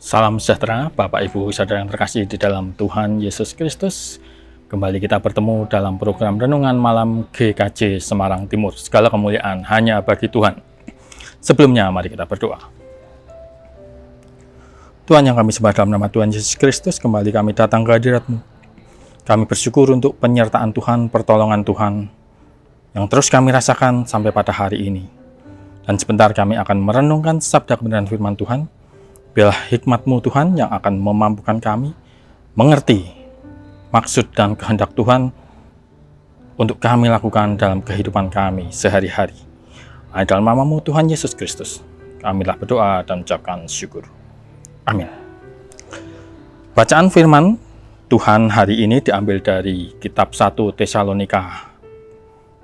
Salam sejahtera, Bapak Ibu Saudara yang terkasih di dalam Tuhan Yesus Kristus. Kembali kita bertemu dalam program Renungan Malam GKJ Semarang Timur. Segala kemuliaan hanya bagi Tuhan. Sebelumnya mari kita berdoa. Tuhan yang kami sembah dalam nama Tuhan Yesus Kristus, kembali kami datang ke hadirat-Mu. Kami bersyukur untuk penyertaan Tuhan, pertolongan Tuhan yang terus kami rasakan sampai pada hari ini. Dan sebentar kami akan merenungkan sabda kebenaran firman Tuhan. Biarlah hikmat-Mu Tuhan yang akan memampukan kami mengerti maksud dan kehendak Tuhan untuk kami lakukan dalam kehidupan kami sehari-hari. Dalam nama-Mu Tuhan Yesus Kristus, kamilah berdoa dan mengucapkan syukur. Amin. Bacaan firman Tuhan hari ini diambil dari kitab 1 Tesalonika,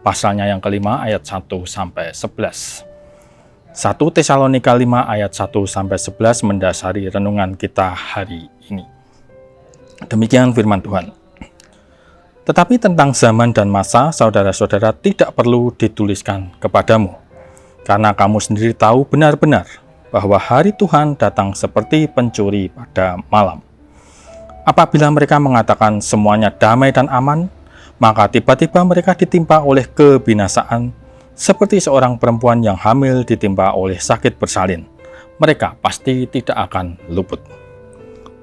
pasalnya yang kelima ayat 1-11. 1 Tesalonika 5 ayat 1-11 mendasari renungan kita hari ini. Demikian firman Tuhan. Tetapi tentang zaman dan masa, saudara-saudara tidak perlu dituliskan kepadamu, karena kamu sendiri tahu benar-benar bahwa hari Tuhan datang seperti pencuri pada malam. Apabila mereka mengatakan semuanya damai dan aman, maka tiba-tiba mereka ditimpa oleh kebinasaan, seperti seorang perempuan yang hamil ditimpa oleh sakit bersalin. Mereka pasti tidak akan luput.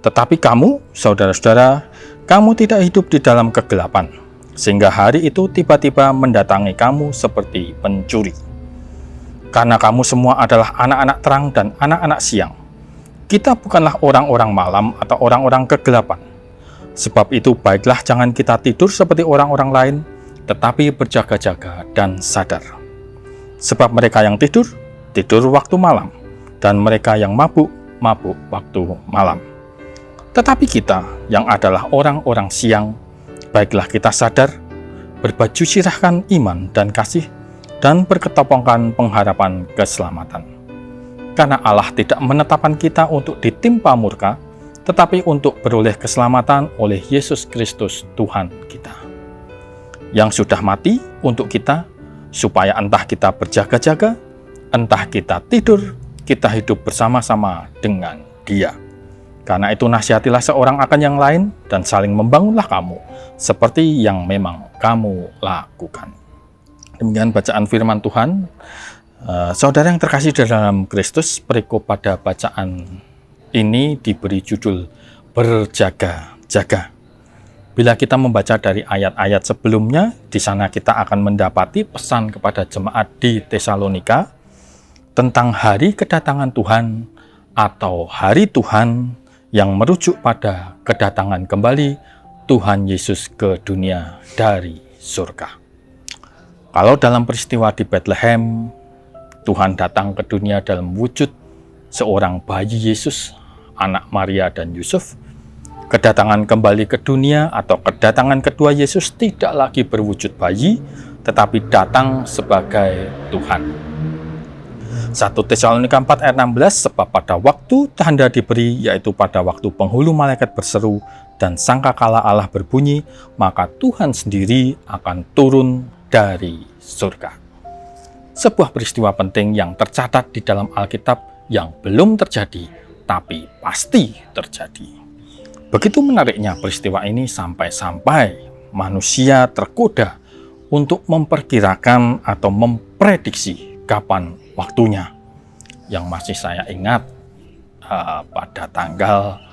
Tetapi kamu, saudara-saudara, kamu tidak hidup di dalam kegelapan, sehingga hari itu tiba-tiba mendatangi kamu seperti pencuri. Karena kamu semua adalah anak-anak terang dan anak-anak siang. Kita bukanlah orang-orang malam atau orang-orang kegelapan. Sebab itu baiklah jangan kita tidur seperti orang-orang lain, tetapi berjaga-jaga dan sadar. Sebab mereka yang tidur, tidur waktu malam, dan mereka yang mabuk, mabuk waktu malam. Tetapi kita yang adalah orang-orang siang, baiklah kita sadar, berbaju sirahkan iman dan kasih, dan berketopongkan pengharapan keselamatan. Karena Allah tidak menetapkan kita untuk ditimpa murka, tetapi untuk beroleh keselamatan oleh Yesus Kristus Tuhan kita, yang sudah mati untuk kita, supaya entah kita berjaga-jaga, entah kita tidur, kita hidup bersama-sama dengan Dia. Karena itu nasihatilah seorang akan yang lain, dan saling membangunlah kamu, seperti yang memang kamu lakukan. Demikian bacaan firman Tuhan. Saudara yang terkasih di dalam Kristus, perikop pada bacaan ini diberi judul Berjaga-jaga. Bila kita membaca dari ayat-ayat sebelumnya, di sana kita akan mendapati pesan kepada jemaat di Tesalonika tentang hari kedatangan Tuhan atau hari Tuhan yang merujuk pada kedatangan kembali Tuhan Yesus ke dunia dari surga. Kalau dalam peristiwa di Bethlehem, Tuhan datang ke dunia dalam wujud seorang bayi Yesus, anak Maria dan Yusuf. Kedatangan kembali ke dunia atau kedatangan kedua Yesus tidak lagi berwujud bayi, tetapi datang sebagai Tuhan. 1 Tesalonika 4 ayat 16, sebab pada waktu tanda diberi, yaitu pada waktu penghulu malaikat berseru dan sangkakala Allah berbunyi, maka Tuhan sendiri akan turun dari surga. Sebuah peristiwa penting yang tercatat di dalam Alkitab yang belum terjadi, tapi pasti terjadi. Begitu menariknya peristiwa ini sampai-sampai manusia tergoda untuk memperkirakan atau memprediksi kapan waktunya. Yang masih saya ingat pada tanggal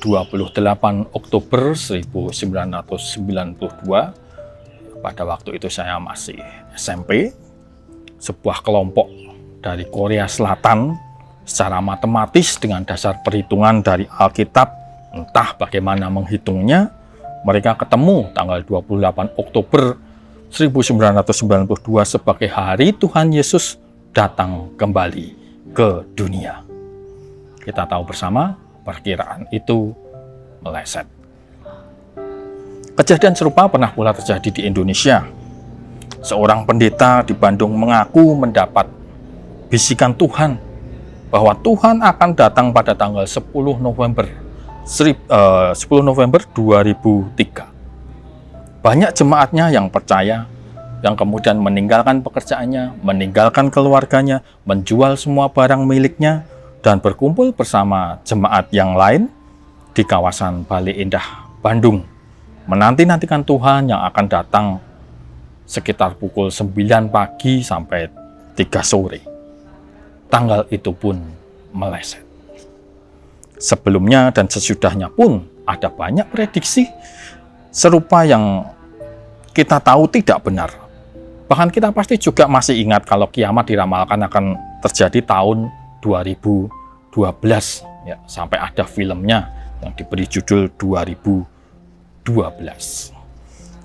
28 Oktober 1992, pada waktu itu saya masih SMP, sebuah kelompok dari Korea Selatan secara matematis dengan dasar perhitungan dari Alkitab, entah bagaimana menghitungnya, mereka ketemu tanggal 28 Oktober 1992 sebagai hari Tuhan Yesus datang kembali ke dunia. Kita tahu bersama, perkiraan itu meleset. Kejadian serupa pernah pula terjadi di Indonesia. Seorang pendeta di Bandung mengaku mendapat bisikan Tuhan bahwa Tuhan akan datang pada tanggal 10 November 2003. Banyak jemaatnya yang percaya, yang kemudian meninggalkan pekerjaannya, meninggalkan keluarganya, menjual semua barang miliknya, dan berkumpul bersama jemaat yang lain di kawasan Bale Endah, Bandung, menanti-nantikan Tuhan yang akan datang sekitar pukul 9 pagi sampai 3 sore. Tanggal itu pun meleset. Sebelumnya dan sesudahnya pun ada banyak prediksi serupa yang kita tahu tidak benar. Bahkan kita pasti juga masih ingat kalau kiamat diramalkan akan terjadi tahun 2012, ya, sampai ada filmnya yang diberi judul 2012.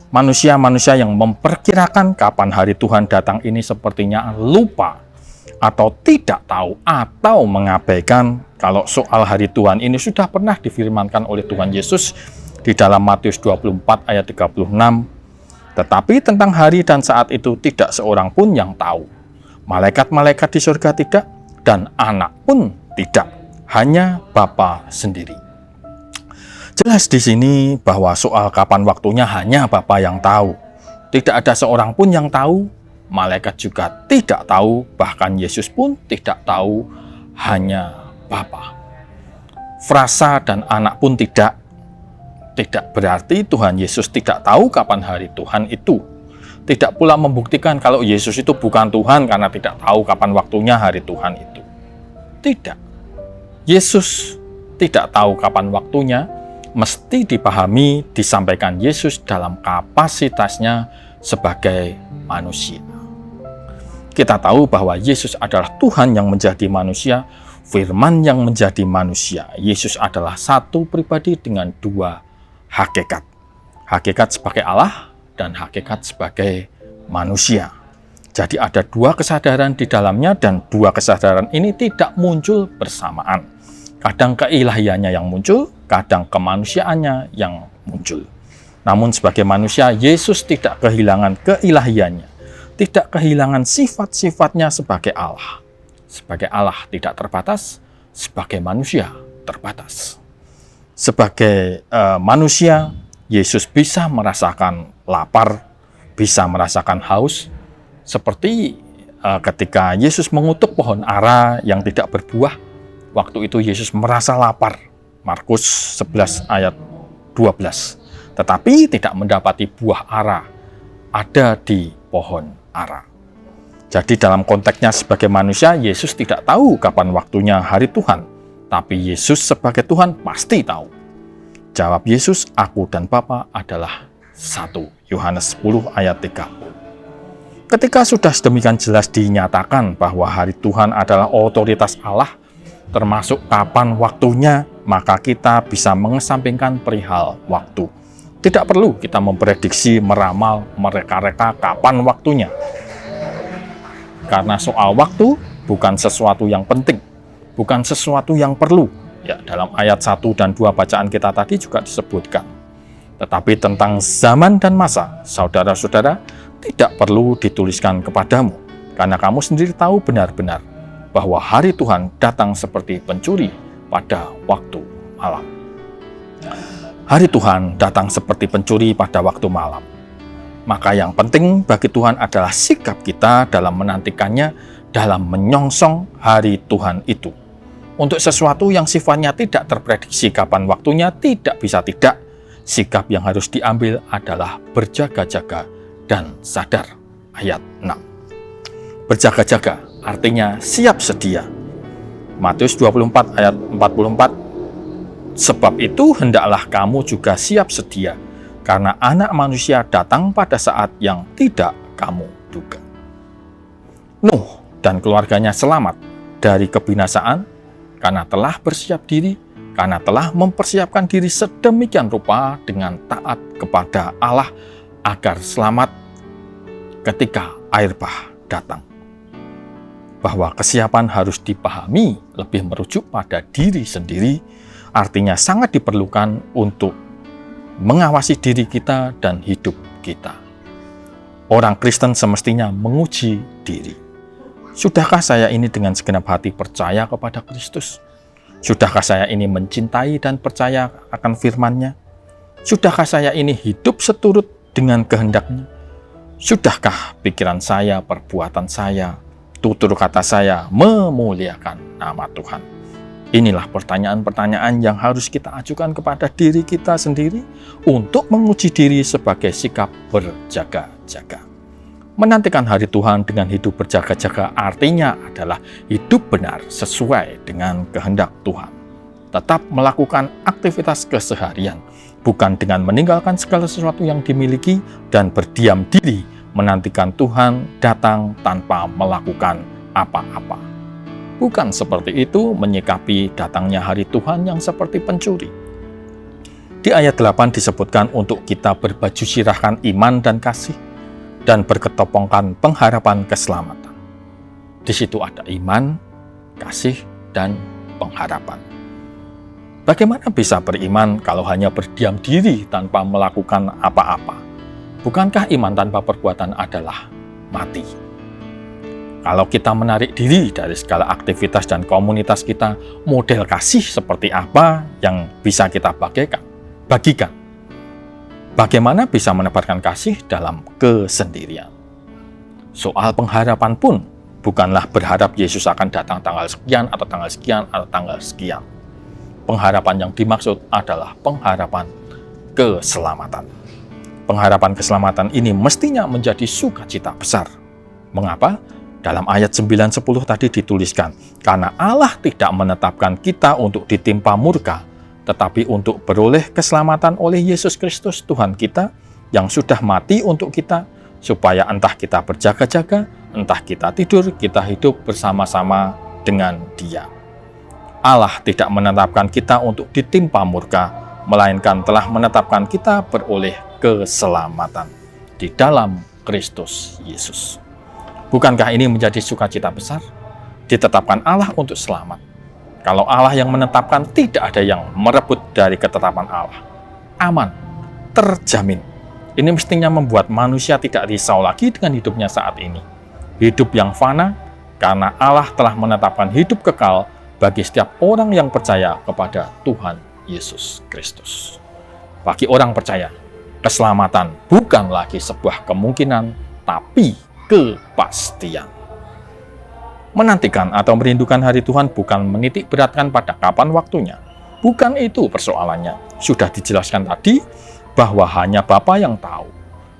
Manusia-manusia yang memperkirakan kapan hari Tuhan datang ini sepertinya lupa atau tidak tahu atau mengabaikan kalau soal hari Tuhan ini sudah pernah difirmankan oleh Tuhan Yesus di dalam Matius 24 ayat 36. Tetapi tentang hari dan saat itu tidak seorang pun yang tahu. Malaikat-malaikat di surga tidak, dan anak pun tidak, hanya Bapa sendiri. Jelas di sini bahwa soal kapan waktunya hanya Bapa yang tahu. Tidak ada seorang pun yang tahu, malaikat juga tidak tahu, bahkan Yesus pun tidak tahu, hanya Bapa. Frasa dan anak pun tidak berarti Tuhan Yesus tidak tahu kapan hari Tuhan itu. Tidak pula membuktikan kalau Yesus itu bukan Tuhan karena tidak tahu kapan waktunya hari Tuhan itu. Tidak. Yesus tidak tahu kapan waktunya, mesti dipahami disampaikan Yesus dalam kapasitasnya sebagai manusia. Kita tahu bahwa Yesus adalah Tuhan yang menjadi manusia, Firman yang menjadi manusia. Yesus adalah satu pribadi dengan dua hakikat. Hakikat sebagai Allah dan hakikat sebagai manusia. Jadi ada dua kesadaran di dalamnya dan dua kesadaran ini tidak muncul bersamaan. Kadang keilahiannya yang muncul, kadang kemanusiaannya yang muncul. Namun sebagai manusia, Yesus tidak kehilangan keilahiannya, tidak kehilangan sifat-sifatnya sebagai Allah. Sebagai Allah tidak terbatas, sebagai manusia terbatas. Sebagai manusia, Yesus bisa merasakan lapar, bisa merasakan haus, seperti ketika Yesus mengutuk pohon ara yang tidak berbuah. Waktu itu Yesus merasa lapar, Markus 11 ayat 12. Tetapi tidak mendapati buah ara ada di pohon ara. Jadi dalam konteksnya sebagai manusia, Yesus tidak tahu kapan waktunya hari Tuhan. Tapi Yesus sebagai Tuhan pasti tahu. Jawab Yesus, aku dan Bapa adalah satu. Yohanes 10 ayat 3. Ketika sudah sedemikian jelas dinyatakan bahwa hari Tuhan adalah otoritas Allah, termasuk kapan waktunya, maka kita bisa mengesampingkan perihal waktu. Tidak perlu kita memprediksi, meramal, mereka-reka kapan waktunya. Karena soal waktu bukan sesuatu yang penting, bukan sesuatu yang perlu. Ya, dalam ayat 1 dan 2 bacaan kita tadi juga disebutkan. Tetapi tentang zaman dan masa, saudara-saudara, tidak perlu dituliskan kepadamu, karena kamu sendiri tahu benar-benar bahwa hari Tuhan datang seperti pencuri pada waktu malam. Hari Tuhan datang seperti pencuri pada waktu malam. Maka yang penting bagi Tuhan adalah sikap kita dalam menantikannya, dalam menyongsong hari Tuhan itu. Untuk sesuatu yang sifatnya tidak terprediksi kapan waktunya, tidak bisa tidak, sikap yang harus diambil adalah berjaga-jaga dan sadar. Ayat 6. Berjaga-jaga artinya siap sedia. Matius 24 ayat 44. Sebab itu hendaklah kamu juga siap sedia, karena anak manusia datang pada saat yang tidak kamu duga. Nuh dan keluarganya selamat dari kebinasaan karena telah bersiap diri, karena telah mempersiapkan diri sedemikian rupa dengan taat kepada Allah agar selamat ketika air bah datang. Bahwa kesiapan harus dipahami lebih merujuk pada diri sendiri, artinya sangat diperlukan untuk mengawasi diri kita dan hidup kita. Orang Kristen semestinya menguji diri. Sudahkah saya ini dengan segenap hati percaya kepada Kristus? Sudahkah saya ini mencintai dan percaya akan firman-Nya? Sudahkah saya ini hidup seturut dengan kehendak-Nya? Sudahkah pikiran saya, perbuatan saya, tutur kata saya memuliakan nama Tuhan? Inilah pertanyaan-pertanyaan yang harus kita ajukan kepada diri kita sendiri untuk menguji diri sebagai sikap berjaga-jaga. Menantikan hari Tuhan dengan hidup berjaga-jaga artinya adalah hidup benar sesuai dengan kehendak Tuhan. Tetap melakukan aktivitas keseharian, bukan dengan meninggalkan segala sesuatu yang dimiliki dan berdiam diri menantikan Tuhan datang tanpa melakukan apa-apa. Bukan seperti itu menyikapi datangnya hari Tuhan yang seperti pencuri. Di ayat 8 disebutkan untuk kita berbaju sirahkan iman dan kasih dan berketopongkan pengharapan keselamatan. Di situ ada iman, kasih, dan pengharapan. Bagaimana bisa beriman kalau hanya berdiam diri tanpa melakukan apa-apa? Bukankah iman tanpa perbuatan adalah mati? Kalau kita menarik diri dari segala aktivitas dan komunitas kita, model kasih seperti apa yang bisa kita bagikan? Bagaimana bisa menebarkan kasih dalam kesendirian? Soal pengharapan pun bukanlah berharap Yesus akan datang tanggal sekian atau tanggal sekian atau tanggal sekian. Pengharapan yang dimaksud adalah pengharapan keselamatan. Pengharapan keselamatan ini mestinya menjadi sukacita besar. Mengapa? Dalam ayat 9-10 tadi dituliskan, karena Allah tidak menetapkan kita untuk ditimpa murka, tetapi untuk beroleh keselamatan oleh Yesus Kristus Tuhan kita, yang sudah mati untuk kita, supaya entah kita berjaga-jaga, entah kita tidur, kita hidup bersama-sama dengan Dia. Allah tidak menetapkan kita untuk ditimpa murka, melainkan telah menetapkan kita beroleh keselamatan di dalam Kristus Yesus. Bukankah ini menjadi sukacita besar? Ditetapkan Allah untuk selamat. Kalau Allah yang menetapkan, tidak ada yang merebut dari ketetapan Allah. Aman, terjamin. Ini mestinya membuat manusia tidak risau lagi dengan hidupnya saat ini. Hidup yang fana, karena Allah telah menetapkan hidup kekal bagi setiap orang yang percaya kepada Tuhan Yesus Kristus. Bagi orang percaya, keselamatan bukan lagi sebuah kemungkinan, tapi kepastian. Menantikan atau merindukan hari Tuhan bukan menitik beratkan pada kapan waktunya. Bukan itu persoalannya. Sudah dijelaskan tadi bahwa hanya Bapa yang tahu.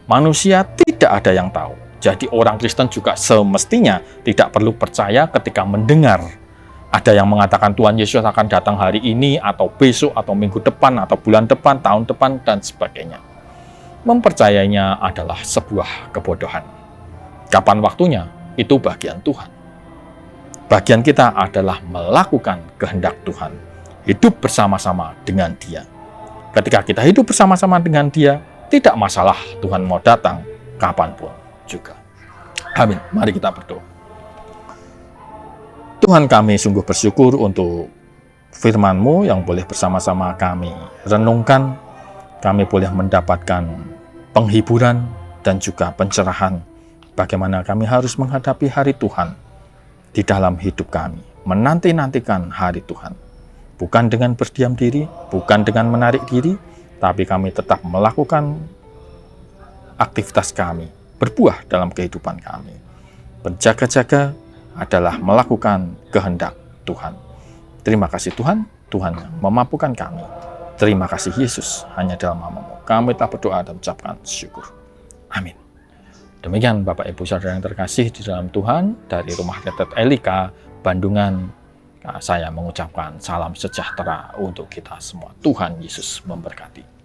Manusia tidak ada yang tahu. Jadi orang Kristen juga semestinya tidak perlu percaya ketika mendengar ada yang mengatakan Tuhan Yesus akan datang hari ini atau besok atau minggu depan atau bulan depan, tahun depan dan sebagainya. Mempercayainya adalah sebuah kebodohan. Kapan waktunya, itu bagian Tuhan. Bagian kita adalah melakukan kehendak Tuhan. Hidup bersama-sama dengan Dia. Ketika kita hidup bersama-sama dengan Dia, tidak masalah Tuhan mau datang kapanpun juga. Amin. Mari kita berdoa. Tuhan, kami sungguh bersyukur untuk firman-Mu yang boleh bersama-sama kami renungkan. Kami boleh mendapatkan penghiburan dan juga pencerahan bagaimana kami harus menghadapi hari Tuhan di dalam hidup kami. Menanti-nantikan hari Tuhan. Bukan dengan berdiam diri, bukan dengan menarik diri, tapi kami tetap melakukan aktivitas kami, berbuah dalam kehidupan kami. Berjaga-jaga adalah melakukan kehendak Tuhan. Terima kasih Tuhan, Tuhan yang memampukan kami. Terima kasih Yesus, hanya dalam nama-Mu kami telah berdoa dan ucapkan syukur. Amin. Demikian Bapak Ibu Saudara yang terkasih di dalam Tuhan, dari Rumah Retret Elika, Bandungan, saya mengucapkan salam sejahtera untuk kita semua. Tuhan Yesus memberkati.